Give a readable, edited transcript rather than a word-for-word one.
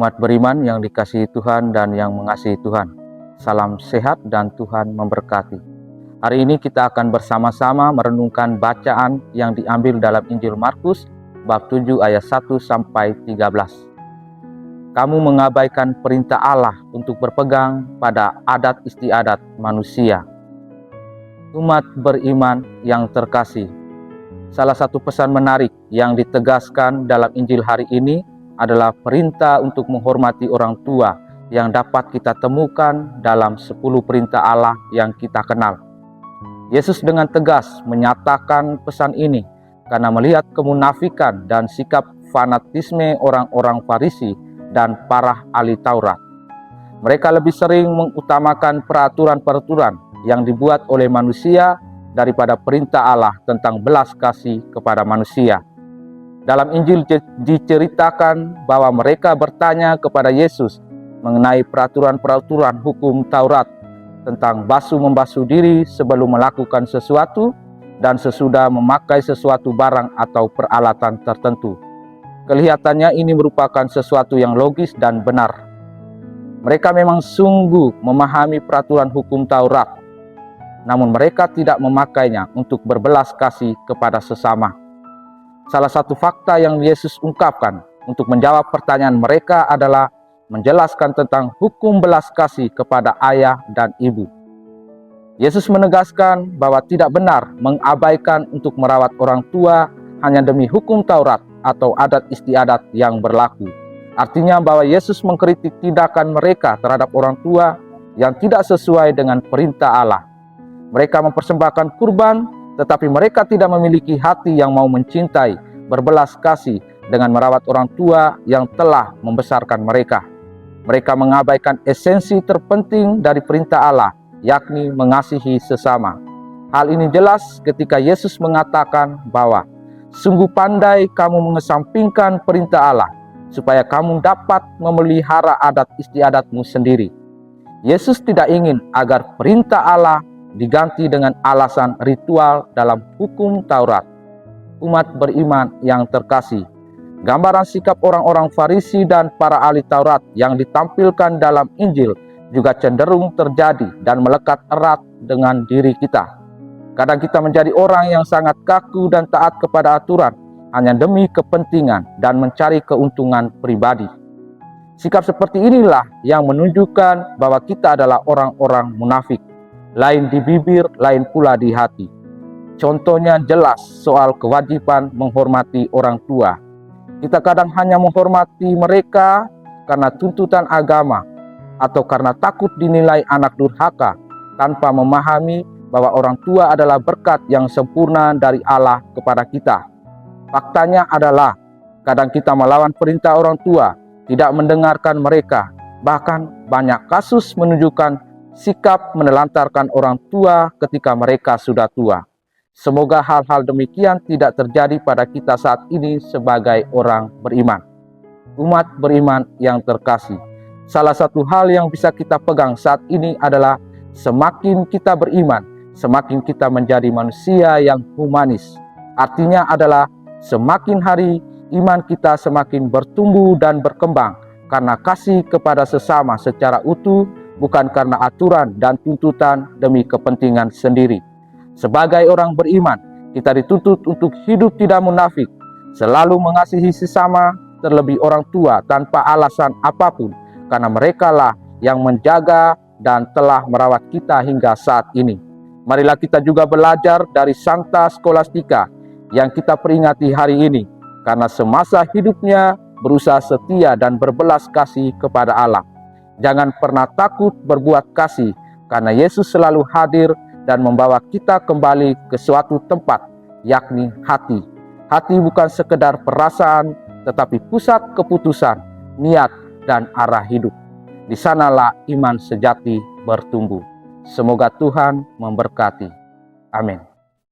Umat beriman yang dikasihi Tuhan dan yang mengasihi Tuhan, salam sehat dan Tuhan memberkati. Hari ini kita akan bersama-sama merenungkan bacaan yang diambil dalam Injil Markus bab 7 ayat 1 sampai 13. Kamu mengabaikan perintah Allah untuk berpegang pada adat istiadat manusia. Umat beriman yang terkasih, salah satu pesan menarik yang ditegaskan dalam Injil hari ini adalah perintah untuk menghormati orang tua yang dapat kita temukan dalam 10 perintah Allah yang kita kenal. Yesus dengan tegas menyatakan pesan ini karena melihat kemunafikan dan sikap fanatisme orang-orang Farisi dan para ahli Taurat. Mereka lebih sering mengutamakan peraturan-peraturan yang dibuat oleh manusia daripada perintah Allah tentang belas kasih kepada manusia. Dalam Injil diceritakan bahwa mereka bertanya kepada Yesus mengenai peraturan-peraturan hukum Taurat tentang basuh-membasuh diri sebelum melakukan sesuatu dan sesudah memakai sesuatu barang atau peralatan tertentu. Kelihatannya ini merupakan sesuatu yang logis dan benar. Mereka memang sungguh memahami peraturan hukum Taurat, namun mereka tidak memakainya untuk berbelas kasih kepada sesama. Salah satu fakta yang Yesus ungkapkan untuk menjawab pertanyaan mereka adalah menjelaskan tentang hukum belas kasih kepada ayah dan ibu. Yesus menegaskan bahwa tidak benar mengabaikan untuk merawat orang tua hanya demi hukum Taurat atau adat istiadat yang berlaku. Artinya bahwa Yesus mengkritik tindakan mereka terhadap orang tua yang tidak sesuai dengan perintah Allah. Mereka mempersembahkan kurban, tetapi mereka tidak memiliki hati yang mau mencintai, berbelas kasih dengan merawat orang tua yang telah membesarkan mereka. Mereka mengabaikan esensi terpenting dari perintah Allah, yakni mengasihi sesama. Hal ini jelas ketika Yesus mengatakan bahwa sungguh pandai kamu mengesampingkan perintah Allah, supaya kamu dapat memelihara adat istiadatmu sendiri. Yesus tidak ingin agar perintah Allah diganti dengan alasan ritual dalam hukum Taurat. Umat beriman yang terkasih, gambaran sikap orang-orang Farisi dan para ahli Taurat yang ditampilkan dalam Injil juga cenderung terjadi dan melekat erat dengan diri kita. Kadang kita menjadi orang yang sangat kaku dan taat kepada aturan hanya demi kepentingan dan mencari keuntungan pribadi. Sikap seperti inilah yang menunjukkan bahwa kita adalah orang-orang munafik. Lain di bibir, lain pula di hati. Contohnya jelas soal kewajiban menghormati orang tua. Kita kadang hanya menghormati mereka karena tuntutan agama atau karena takut dinilai anak durhaka tanpa memahami bahwa orang tua adalah berkat yang sempurna dari Allah kepada kita. Faktanya adalah kadang kita melawan perintah orang tua, tidak mendengarkan mereka. Bahkan banyak kasus menunjukkan sikap menelantarkan orang tua ketika mereka sudah tua. Semoga hal-hal demikian tidak terjadi pada kita saat ini sebagai orang beriman. Umat beriman yang terkasih, salah satu hal yang bisa kita pegang saat ini adalah semakin kita beriman, semakin kita menjadi manusia yang humanis. Artinya adalah semakin hari iman kita semakin bertumbuh dan berkembang karena kasih kepada sesama secara utuh, bukan karena aturan dan tuntutan demi kepentingan sendiri. Sebagai orang beriman, kita dituntut untuk hidup tidak munafik, selalu mengasihi sesama, terlebih orang tua tanpa alasan apapun, karena merekalah yang menjaga dan telah merawat kita hingga saat ini. Marilah kita juga belajar dari Santa Scholastica yang kita peringati hari ini, karena semasa hidupnya berusaha setia dan berbelas kasih kepada Allah. Jangan pernah takut berbuat kasih, karena Yesus selalu hadir dan membawa kita kembali ke suatu tempat, yakni hati. Hati bukan sekedar perasaan, tetapi pusat keputusan, niat, dan arah hidup. Di sanalah iman sejati bertumbuh. Semoga Tuhan memberkati. Amin.